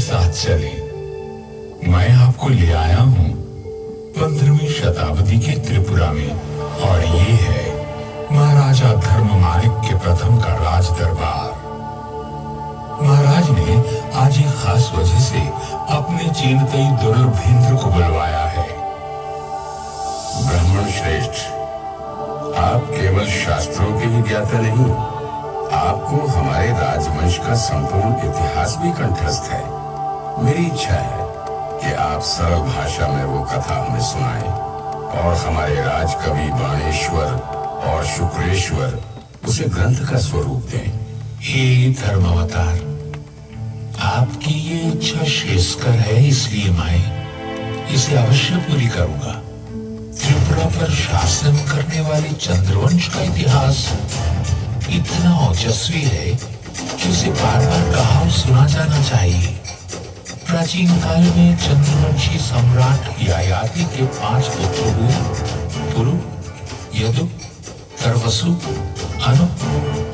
साथ चलें। मैं आपको ले आया हूँ 15वीं शताब्दी के त्रिपुरा में, और ये है महाराजा धर्ममाणिक के प्रथम का राज दरबार। महाराज ने आज एक खास वजह से अपने चीनतई दुर्लभेंद्र को बुलवाया है। ब्राह्मण श्रेष्ठ, आप केवल शास्त्रों के ही ज्ञाता नहीं, आपको हमारे राजवंश का संपूर्ण इतिहास भी कंठस्थ है। मेरी इच्छा है कि आप सरल भाषा में वो कथा हमें सुनाएं और हमारे राजकवि बाणेश्वर और शुक्रेश्वर उसे ग्रंथ का स्वरूप दें। हे धर्मावतार, आपकी ये इच्छा श्रेयस्कर है, इसलिए मैं इसे अवश्य पूरी करूंगा। त्रिपुरा पर शासन करने वाले चंद्रवंश का इतिहास इतना ओजस्वी है कि उसे बार बार कहा और सुना जाना चाहिए। प्राचीन काल में चंद्रवंशी सम्राट ययाति के 5 पुत्र हुए, पुरु, यदु, तरवसु, अनु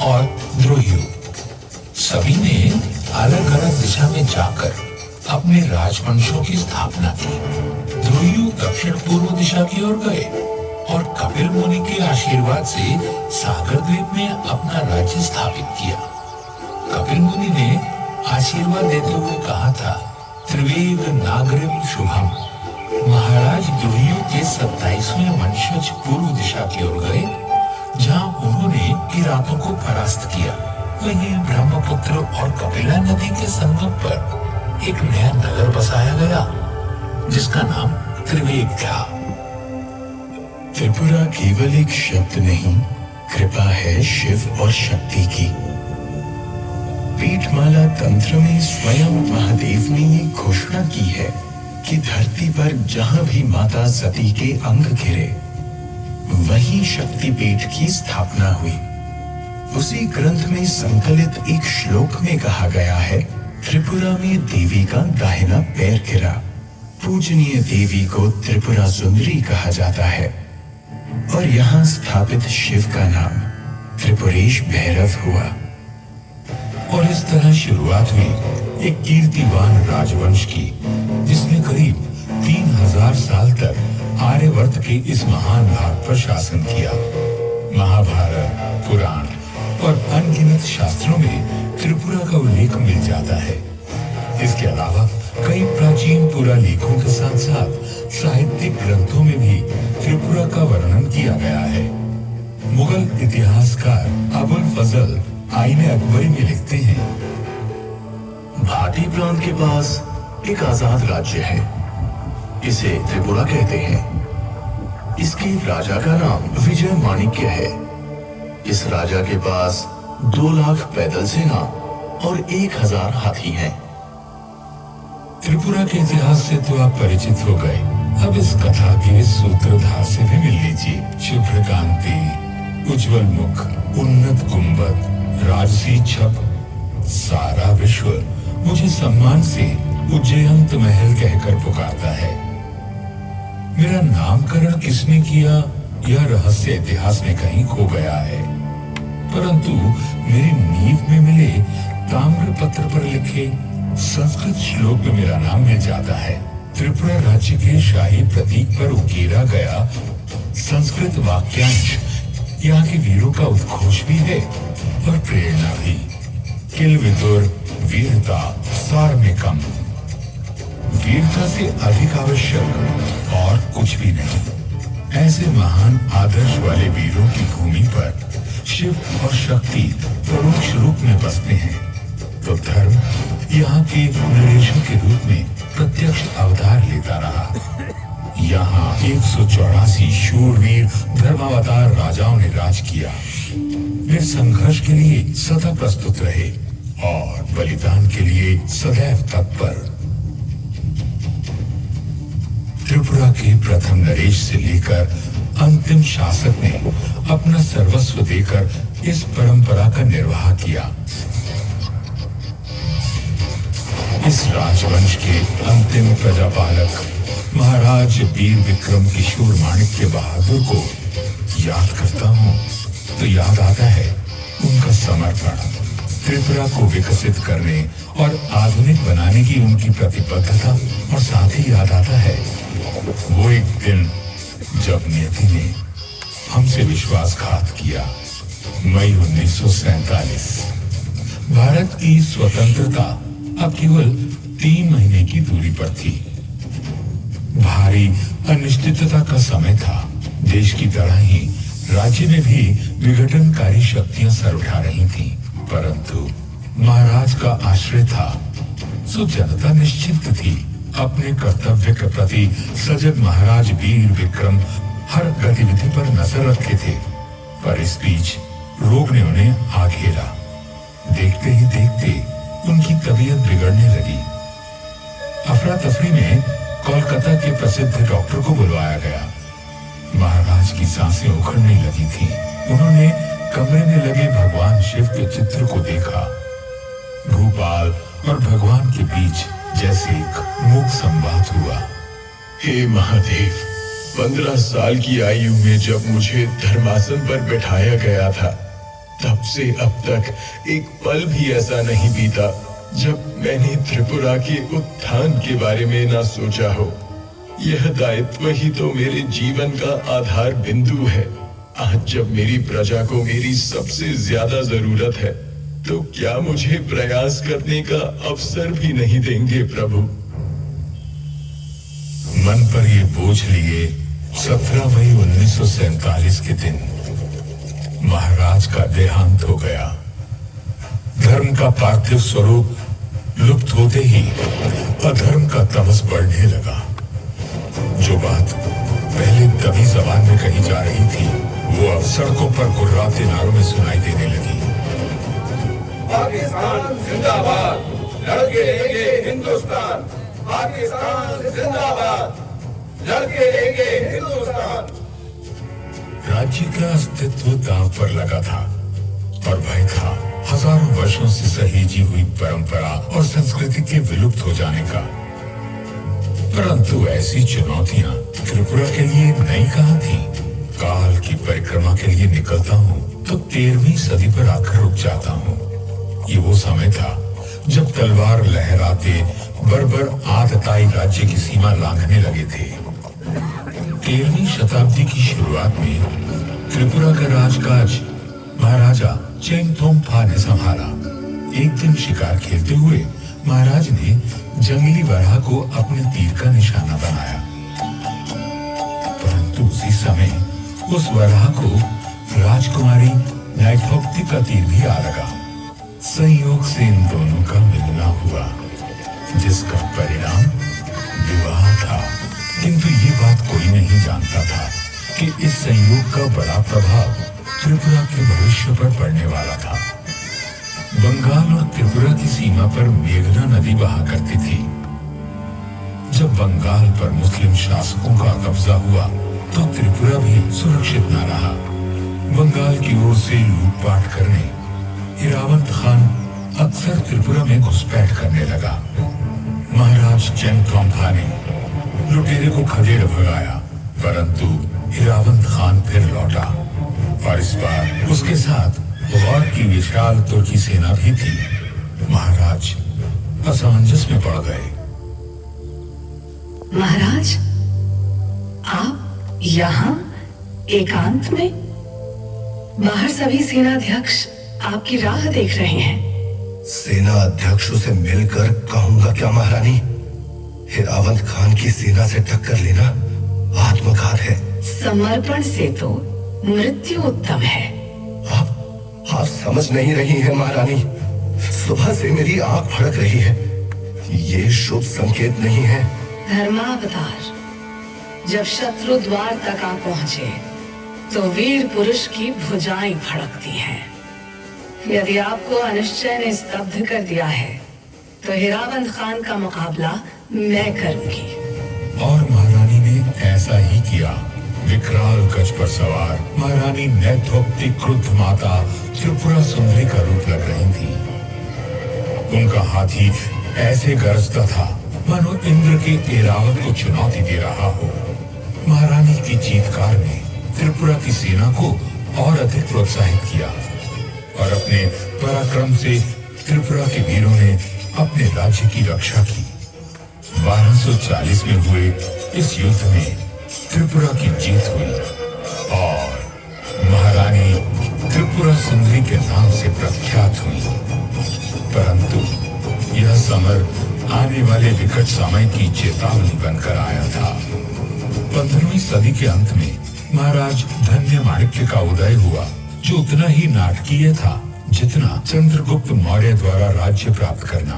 और द्रोह्यु। सभी ने अलग अलग दिशा में जाकर अपने राजवंशों की स्थापना की। द्रोह्यु दक्षिण पूर्व दिशा की ओर गए और कपिल मुनि के आशीर्वाद से सागर द्वीप में अपना राज्य स्थापित किया। कपिल मुनि ने आशीर्वाद देते हुए कहा था, त्रिवेद नागरिम शुभम। महाराज द्रोह्यु के 27वें वंशज पूर्व दिशा की ओर गए, जहां उन्होंने किरातों को परास्त किया। वहीं ब्रह्मपुत्र और कपिला नदी के संगम पर एक नया नगर बसाया गया, जिसका नाम त्रिवेद था। त्रिपुरा केवल एक शब्द नहीं, कृपा है शिव और शक्ति की। पीठमाला तंत्र में स्वयं महादेव ने ये घोषणा की है कि धरती पर जहां भी माता सती के अंग गिरे, वहीं शक्तिपीठ की स्थापना हुई। उसी ग्रंथ में संकलित एक श्लोक में कहा गया है, त्रिपुरा में देवी का दाहिना पैर गिरा। पूजनीय देवी को त्रिपुरा सुंदरी कहा जाता है और यहाँ स्थापित शिव का नाम त्रिपुरेश भैरव हुआ। और इस तरह शुरुआत हुई एक कीर्तिवान राजवंश की, जिसने करीब 3000 साल तक आर्यवर्त के इस महान भाग पर शासन किया। महाभारत, पुराण और अनगिनत शास्त्रों में त्रिपुरा का उल्लेख मिल जाता है। इसके अलावा कई प्राचीन पुरालेखों के साथ साथ साहित्यिक ग्रंथों में भी त्रिपुरा का वर्णन किया गया है। मुगल इतिहासकार अबुल फजल आईने अकबरी में लिखते हैं, भाटी प्रांत के पास एक आजाद राज्य है, इसे त्रिपुरा कहते हैं। इसके राजा का नाम विजय माणिक्य है। इस राजा के पास 2 लाख पैदल सेना और 1000 हाथी हैं। त्रिपुरा के इतिहास से तो आप परिचित हो गए, अब इस कथा के सूत्रधार से भी मिल लीजिए। शुभ्र कांति, उज्जवल मुख, उन्नत गुंबद, राजसी छप, सारा विश्व मुझे सम्मान से उज्जयंत महल कहकर पुकारता है। मेरा नामकरण किसने किया, यह रहस्य इतिहास में कहीं खो गया है, परंतु मेरी नींव में मिले ताम्र पत्र पर लिखे संस्कृत श्लोक में मेरा नाम मिल जाता है। त्रिपुरा राज्य के शाही प्रतीक पर उकेरा गया संस्कृत वाक्यांश यहाँ के वीरों का उद्घोष भी है और प्रेरणा भी। किल विदुर वीरता सार में कम। वीरता से अधिक आवश्यक और कुछ भी नहीं। ऐसे महान आदर्श वाले वीरों की भूमि पर शिव और शक्ति परोक्ष रूप में बसते हैं, तो धर्म यहाँ के नरेशों के रूप में प्रत्यक्ष अवतार लेता रहा। यहाँ 184 शूरवीर धर्मावतार राजाओं ने राज किया। वे संघर्ष के लिए सदा प्रस्तुत रहे और बलिदान के लिए सदैव तत्पर। त्रिपुरा के प्रथम नरेश से लेकर अंतिम शासक ने अपना सर्वस्व देकर इस परंपरा का निर्वाह किया। इस राजवंश के अंतिम प्रजापालक महाराज वीर विक्रम किशोर माणिक्य बहादुर को याद करता हूँ तो याद आता है उनका समर्पण, त्रिपुरा को विकसित करने और आधुनिक बनाने की उनकी प्रतिबद्धता और साथ ही याद आता है वो एक दिन जब नियति ने हमसे विश्वासघात किया। मई 1947। भारत की स्वतंत्रता अब केवल 3 महीने की दूरी पर थी। भारी अनिश्चितता का समय था। देश की तरह ही राज्य में भी विघटनकारी शक्तियां सर उठा रही थीं, परंतु महाराज का आश्रय था, सो जनता निश्चिंत थी। अपने कर्तव्य के प्रति सजग महाराज वीर विक्रम हर गतिविधि पर नजर रखे थे, पर इस बीच रोग ने उन्हें आ घेरा। देखते ही देखते उनकी तबीयत बिगड़ने लगी। अफरा तफरी में कोलकाता के प्रसिद्ध डॉक्टर को बुलवाया गया। महाराज की सांसें उखड़ने लगी थीं। उन्होंने कमरे में लगे भगवान शिव के चित्र को देखा। भूपाल और भगवान के बीच जैसे एक मूक संवाद हुआ। हे महादेव, 15 साल की आयु में जब मुझे धर्मासन पर बैठाया गया था, तब से अब तक एक पल भी ऐसा नहीं बीता जब मैंने त्रिपुरा के उत्थान के बारे में ना सोचा हो। यह दायित्व ही तो मेरे जीवन का आधार बिंदु है। आज जब मेरी प्रजा को मेरी सबसे ज्यादा जरूरत है, तो क्या मुझे प्रयास करने का अवसर भी नहीं देंगे प्रभु? मन पर ये बोझ लिए 17 मई 1947 के दिन महाराज का देहांत हो गया। धर्म का पार्थिव स्वरूप लुप्त होते ही अधर्म का तमस बढ़ने लगा। जो बात पहले दबी जबान में कही जा रही थी, वो अब सड़कों पर गुर्राते नारों में सुनाई देने लगी। पाकिस्तान जिंदाबाद, लड़के लेंगे हिंदुस्तान। पाकिस्तान जिंदाबाद, लड़के लेंगे हिंदुस्तान। राज्य का अस्तित्व दांव पर लगा था और भय था हजारों वर्षों से सहेजी हुई परंपरा और संस्कृति के विलुप्त हो जाने का। परंतु ऐसी चुनौतियां त्रिपुरा के लिए नई कहां थी। काल की परिक्रमा के लिए निकलता हूँ तो 13वीं सदी पर आकर रुक जाता हूँ। ये वो समय था जब तलवार लहराते बर्बर आतताई राज्य की सीमा लांघने लगे थे। 13वीं शताब्दी की शुरुआत में त्रिपुरा का राजकाज महाराजा चेंगथोंगफा ने संभाला। एक दिन शिकार खेलते हुए महाराज ने जंगली वराह को अपने तीर का निशाना बनाया, परंतु उसी समय उस वराह को राजकुमारी नाइथोक्ति का तीर भी आ लगा। संयोग से इन दोनों का मिलना हुआ, जिसका परिणाम विवाह था। किंतु ये बात कोई नहीं जानता था कि इस संयोग का बड़ा प्रभाव त्रिपुरा के भविष्य पर पड़ने वाला था। बंगाल और त्रिपुरा की सीमा पर मेघना नदी बहा करती थी। जब बंगाल पर मुस्लिम शासकों का कब्जा हुआ तो त्रिपुरा भी सुरक्षित न रहा। बंगाल की ओर से लूटपाट करने हिरावंत खान अक्सर त्रिपुरा में घुसपैठ करने लगा। महाराज चेंगथोंगफा ने लुटेरे को खदेड़ भगाया, परंतु हिरावंत खान फिर लौटा और इस बार उसके साथ गौर की विशाल तुर्की सेना भी थी। महाराज असमंजस में पड़ गए। महाराज, आप यहाँ एकांत में? बाहर सभी सेनाध्यक्ष आपकी राह देख रहे हैं। सेना अध्यक्षों से मिलकर कहूंगा क्या महारानी? हिरावंत खान की सेना से टक्कर लेना आत्मघात है। समर्पण से तो मृत्यु उत्तम है। आप समझ नहीं रही हैं महारानी। सुबह से मेरी आंख फड़क रही है। ये शुभ संकेत नहीं है। धर्मावतार जब शत्रु द्वार तक आ पहुंचे तो वीर पुरुष की भुजाएं फड़कती हैं। यदि आपको अनिश्चय ने स्तब्ध कर दिया है तो हिरावंत खान का मुकाबला मैं करूंगी। और महारानी ने ऐसा ही किया। विकराल गज पर सवार महारानी नैथोक्ति क्रुद्ध माता त्रिपुरा सुंदरी का रूप लग रही थी। उनका हाथी ऐसे गरजता था मानो इंद्र के ऐरावत को चुनौती दे रहा हो। महारानी की चीत्कार ने त्रिपुरा की सेना को और अधिक प्रोत्साहित किया और अपने पराक्रम से त्रिपुरा के वीरों ने अपने राज्य की रक्षा की। 1240 में हुए इस युद्ध में त्रिपुरा की जीत हुई और महारानी त्रिपुरा सुंदरी के नाम से प्रख्यात हुई। परंतु यह समर आने वाले विकट समय की चेतावनी बनकर आया था। 15वीं सदी के अंत में महाराज धन्य माणिक्य का उदय हुआ, जो उतना ही नाटकीय था जितना चंद्रगुप्त मौर्य द्वारा राज्य प्राप्त करना।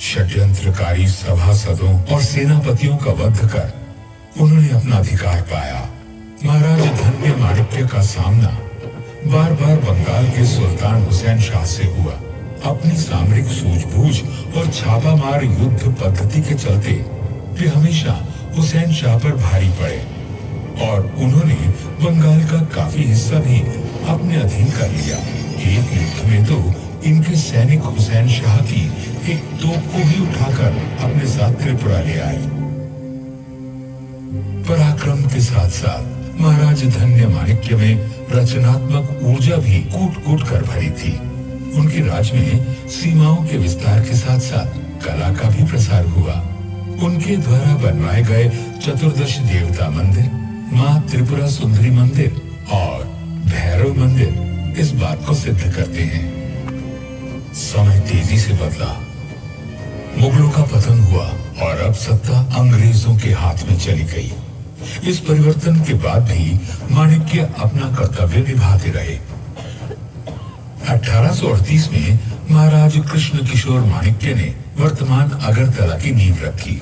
षड्यंत्रकारी सभासदों और सेनापतियों का वध कर उन्होंने अपना अधिकार पाया। महाराज धन्य माणिक्य का सामना बार बार बंगाल के सुल्तान हुसैन शाह से हुआ। अपनी सामरिक सूझबूझ और छापामार युद्ध पद्धति के चलते वे हमेशा हुसैन शाह पर भारी पड़े और उन्होंने बंगाल का काफी हिस्सा भी अपने अधीन कर लिया। एक युद्ध में तो इनके सैनिक हुसैन शाह की एक तोप को ही उठाकर अपने साथ त्रिपुरा ले आए। पराक्रम के साथ साथ महाराज धन्य माणिक्य में रचनात्मक ऊर्जा भी कूट कूट कर भरी थी। उनके राज्य में सीमाओं के विस्तार के साथ साथ कला का भी प्रसार हुआ। उनके द्वारा बनवाए गए 14 देवता मंदिर, माँ त्रिपुरा सुंदरी मंदिर और भैरव मंदिर इस बात को सिद्ध करते हैं। समय तेजी से बदला, मुगलों का पतन हुआ और अब सत्ता अंग्रेजों के हाथ में चली गई। इस परिवर्तन के बाद भी माणिक्य अपना कर्तव्य निभाते रहे। 1838 में महाराज कृष्ण किशोर माणिक्य ने वर्तमान अगरतला की नींव रखी।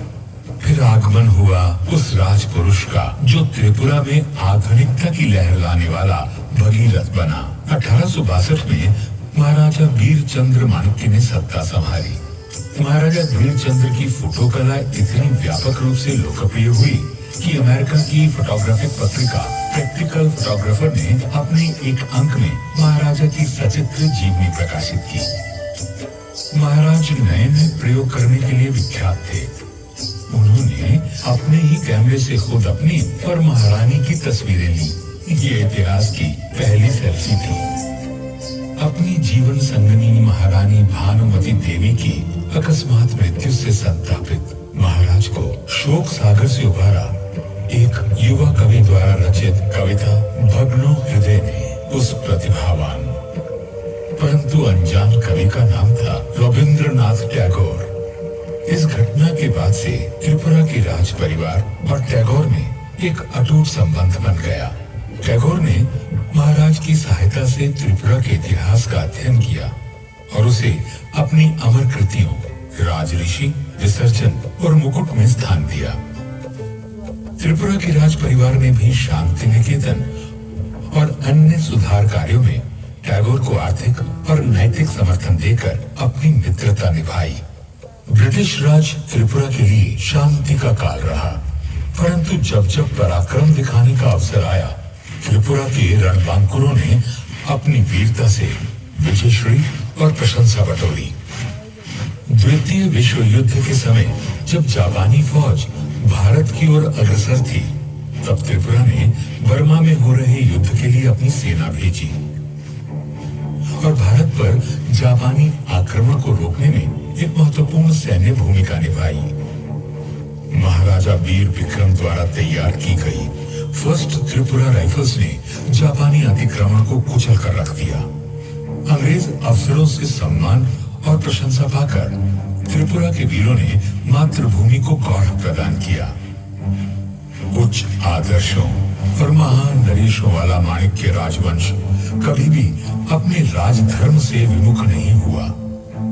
फिर आगमन हुआ उस राजपुरुष का जो त्रिपुरा में आधुनिकता की लहर लाने वाला भगीरथ बना। 1862 में महाराजा वीरचंद्र माणिक्य ने सत्ता संभाली। महाराजा वीरचंद्र की फोटो कला इतनी व्यापक रूप से लोकप्रिय हुई कि अमेरिका की फोटोग्राफिक पत्रिका प्रैक्टिकल फोटोग्राफर ने अपने एक अंक में महाराजा की सचित्र जीवनी प्रकाशित की। महाराज नए नए प्रयोग करने के लिए विख्यात थे। उन्होंने अपने ही कैमरे से खुद अपनी और महारानी की तस्वीरें ली। ये इतिहास की पहली सेल्फी थी। अपनी जीवन संगनी महारानी भानुमती देवी की अकस्मात मृत्यु से संतापित महाराज को शोक सागर से उबारा एक युवा कवि द्वारा रचित कविता भग्नो हृदय ने उस प्रतिभावान परंतु अनजान कवि का नाम था रविंद्रनाथ टैगोर। इस घटना के बाद से त्रिपुरा के राज परिवार और टैगोर में एक अटूट संबंध बन गया। टैगोर ने महाराज की सहायता से त्रिपुरा के इतिहास का अध्ययन किया और उसे अपनी अमर कृतियों राजऋषि, विसर्जन और मुकुट में स्थान दिया। त्रिपुरा के राज परिवार ने भी शांति निकेतन और अन्य सुधार कार्यों में टैगोर को आर्थिक और नैतिक समर्थन देकर अपनी मित्रता निभाई। ब्रिटिश राज त्रिपुरा के लिए शांति का काल रहा, परंतु जब जब पराक्रम दिखाने का अवसर आया, त्रिपुरा के रणबांकुरों ने अपनी वीरता से विजयश्री और प्रशंसा बटोरी। द्वितीय विश्व युद्ध के समय जब जापानी फौज भारत की ओर अग्रसर थी, तब त्रिपुरा ने बर्मा में हो रहे युद्ध के लिए अपनी सेना भेजी और भारत पर जापानी आक्रमण को रोकने में एक महत्वपूर्ण सैन्य भूमिका निभाई। महाराजा वीर विक्रम द्वारा तैयार की गई फर्स्ट त्रिपुरा राइफल्स ने जापानी अतिक्रमण को कुचल कर रख दिया। अंग्रेज अफसरों से सम्मान और प्रशंसा पाकर त्रिपुरा के वीरों ने मातृभूमि को गौरव प्रदान किया। उच्च आदर्शों और महान नरेशों वाला माणिक्य राजवंश कभी भी अपने राजधर्म से विमुख नहीं हुआ,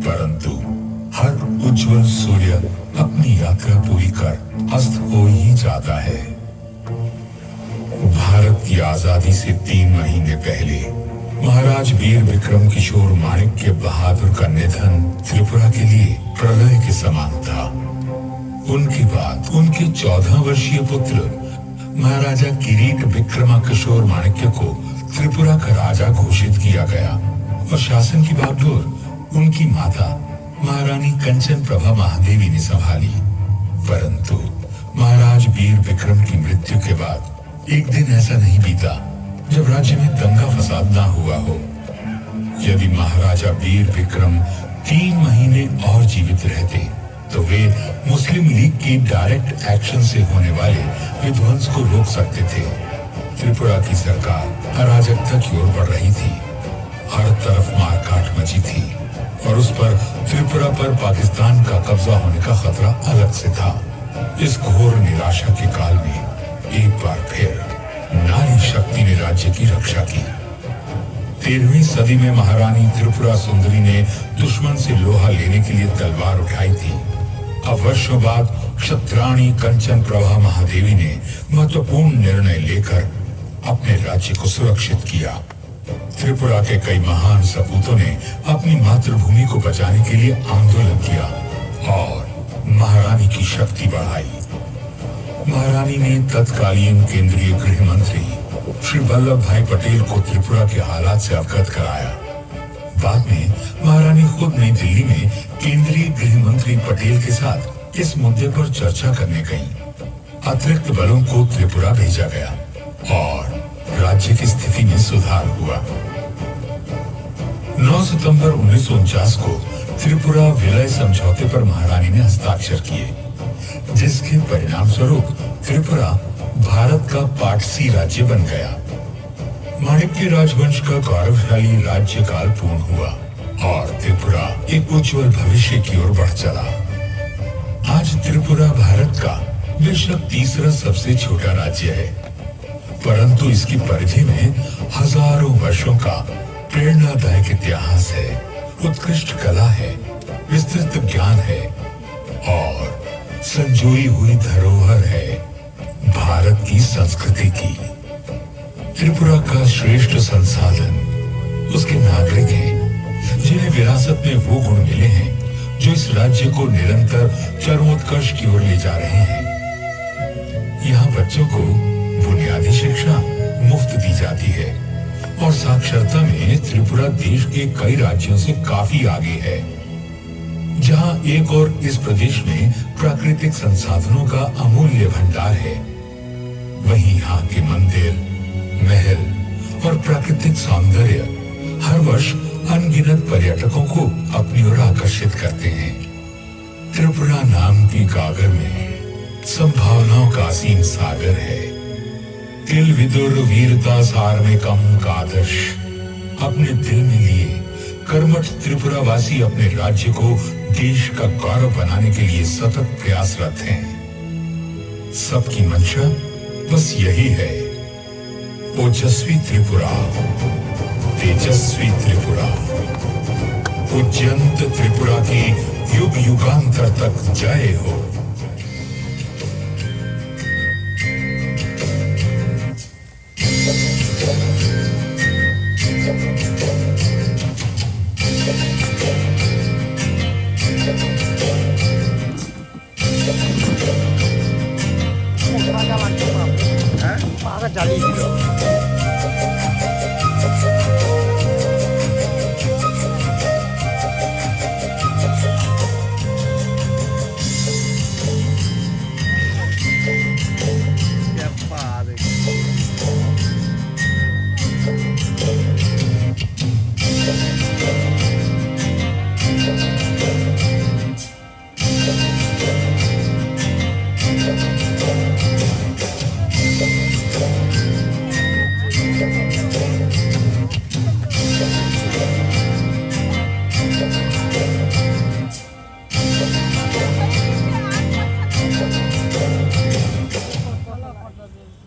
परंतु हर उज्जवल सूर्य अपनी यात्रा पूरी कर अस्त हो ही जाता है। भारत की आजादी से 3 महीने पहले महाराज वीर विक्रम किशोर माणिक्य बहादुर का निधन त्रिपुरा के लिए प्रलय के समान था। उनके बाद उनके 14 वर्षीय पुत्र महाराजा किरीट विक्रमा किशोर माणिक्य को त्रिपुरा का राजा घोषित किया गया और शासन की बागडोर उनकी माता महारानी कंचन प्रभा महादेवी ने संभाली। परंतु महाराज वीर विक्रम की मृत्यु के बाद एक दिन ऐसा नहीं बीता जब राज्य में दंगा फसाद ना हुआ हो। यदि महाराजा वीर विक्रम 3 महीने और जीवित रहते तो वे मुस्लिम लीग की डायरेक्ट एक्शन से होने वाले विध्वंस को रोक सकते थे। त्रिपुरा की सरकार अराजकता की ओर बढ़ रही थी। हर तरफ मारकाट मची थी और उस पर त्रिपुरा पर पाकिस्तान का कब्जा होने का खतरा अलग से था। इस घोर निराशा के काल में एक बार फिर नारी शक्ति ने राज्य की रक्षा की। 13वीं सदी में महारानी त्रिपुरा सुंदरी ने दुश्मन से लोहा लेने के लिए तलवार उठाई थी। अब वर्षों बाद क्षत्राणी कंचन प्रभा महादेवी ने महत्वपूर्ण निर्णय लेकर अपने राज्य को सुरक्षित किया। त्रिपुरा के कई महान सपूतों ने अपनी मातृभूमि को बचाने के लिए आंदोलन किया और महारानी की शक्ति बढ़ाई। महारानी ने तत्कालीन केंद्रीय गृह मंत्री श्री वल्लभ भाई पटेल को त्रिपुरा के हालात से अवगत कराया। बाद में महारानी खुद नई दिल्ली में केंद्रीय गृह मंत्री पटेल के साथ इस मुद्दे पर चर्चा करने गईं। अतिरिक्त बलों को त्रिपुरा भेजा गया और राज्य की स्थिति में सुधार हुआ। 9 सितंबर 1949 को त्रिपुरा विलय समझौते पर महारानी ने हस्ताक्षर किए, जिसके परिणाम स्वरूप त्रिपुरा भारत का पार्ट सी राज्य बन गया। माणिक्य राजवंश का गौरवशाली राज्यकाल पूर्ण हुआ और त्रिपुरा एक उज्जवल भविष्य की ओर बढ़ चला। आज त्रिपुरा भारत का बेशक तीसरा सबसे छोटा राज्य है, परंतु इसकी परिधि में हजारों वर्षों का प्रेरणादायक इतिहास है, उत्कृष्ट कला है, विस्तृत ज्ञान है और संजोई हुई धरोहर है भारत की संस्कृति की। त्रिपुरा का श्रेष्ठ संसाधन उसके नागरिक हैं, जिन्हें विरासत में वो गुण मिले हैं जो इस राज्य को निरंतर चरमोत्कर्ष की ओर ले जा रहे हैं। यहाँ बच्चों को बुनियादी शिक्षा मुफ्त दी जाती है और साक्षरता में त्रिपुरा देश के कई राज्यों से काफी आगे है। जहाँ एक और इस प्रदेश में प्राकृतिक संसाधनों का अमूल्य भंडार है, वहीं यहाँ के मंदिर, महल और प्राकृतिक सौंदर्य हर वर्ष अनगिनत पर्यटकों को अपनी ओर आकर्षित करते हैं। त्रिपुरा नाम की गागर में संभावनाओं का असीम सागर है। तिल विदुर वीरता सार में कम का आदर्श अपने दिल में लिए कर्मठ त्रिपुरावासी अपने राज्य को देश का गौरव बनाने के लिए सतत प्रयासरत हैं। सबकी मंशा बस यही है, ओजस्वी त्रिपुरा, तेजस्वी त्रिपुरा, उज्जयंत त्रिपुरा की युग युगांतर तक जय हो।